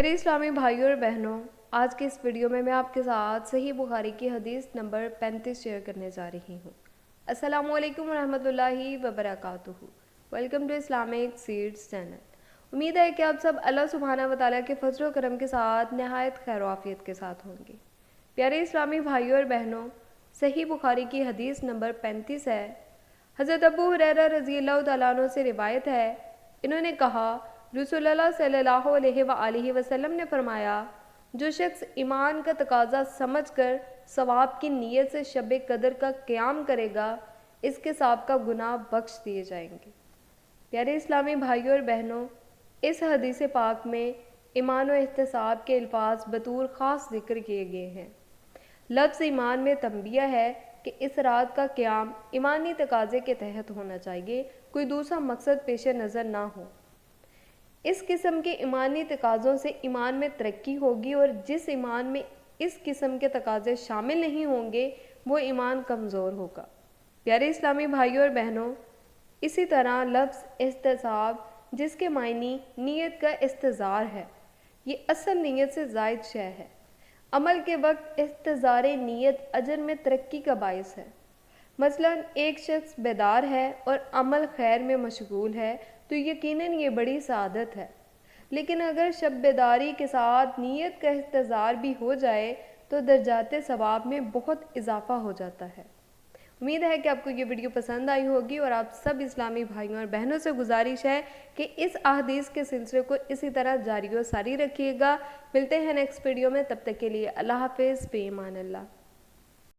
میرے اسلامی بھائیوں اور بہنوں، آج کے اس ویڈیو میں آپ کے ساتھ صحیح بخاری کی حدیث نمبر 35 شیئر کرنے جا رہی ہوں۔ السلام علیکم ورحمۃ اللہ وبرکاتہ۔ Welcome to Islamic seeds channel. امید ہے کہ آپ سب اللہ سبحانہ و تعالیٰ کے فضل و کرم کے ساتھ نہایت خیر و عافیت کے ساتھ ہوں گے۔ پیارے اسلامی بھائیوں اور بہنوں، صحیح بخاری کی حدیث نمبر 35 ہے۔ حضرت ابو ہریرہ رضی اللہ تعالیٰ عنہ سے روایت ہے، انہوں نے کہا، رسول اللہ صلی اللہ علیہ وآلہ وسلم نے فرمایا، جو شخص ایمان کا تقاضا سمجھ کر ثواب کی نیت سے شب قدر کا قیام کرے گا، اس کے سابقہ گناہ بخش دیے جائیں گے۔ پیارے اسلامی بھائیوں اور بہنوں، اس حدیث پاک میں ایمان و احتساب کے الفاظ بطور خاص ذکر کیے گئے ہیں۔ لفظ ایمان میں تنبیہ ہے کہ اس رات کا قیام ایمانی تقاضے کے تحت ہونا چاہیے، کوئی دوسرا مقصد پیش نظر نہ ہو۔ اس قسم کے ایمانی تقاضوں سے ایمان میں ترقی ہوگی، اور جس ایمان میں اس قسم کے تقاضے شامل نہیں ہوں گے وہ ایمان کمزور ہوگا۔ پیارے اسلامی بھائیوں اور بہنوں، اسی طرح لفظ احتساب، جس کے معنی نیت کا استظہار ہے، یہ اصل نیت سے زائد شے ہے۔ عمل کے وقت استظہار نیت اجر میں ترقی کا باعث ہے۔ مثلا ایک شخص بیدار ہے اور عمل خیر میں مشغول ہے تو یقیناً یہ بڑی سعادت ہے، لیکن اگر شب بیداری کے ساتھ نیت کا استظہار بھی ہو جائے تو درجات ثواب میں بہت اضافہ ہو جاتا ہے۔ امید ہے کہ آپ کو یہ ویڈیو پسند آئی ہوگی، اور آپ سب اسلامی بھائیوں اور بہنوں سے گزارش ہے کہ اس احادیث کے سلسلے کو اسی طرح جاری و ساری رکھیے گا۔ ملتے ہیں نیکسٹ ویڈیو میں، تب تک کے لیے اللہ حافظ، بے ایمان اللہ۔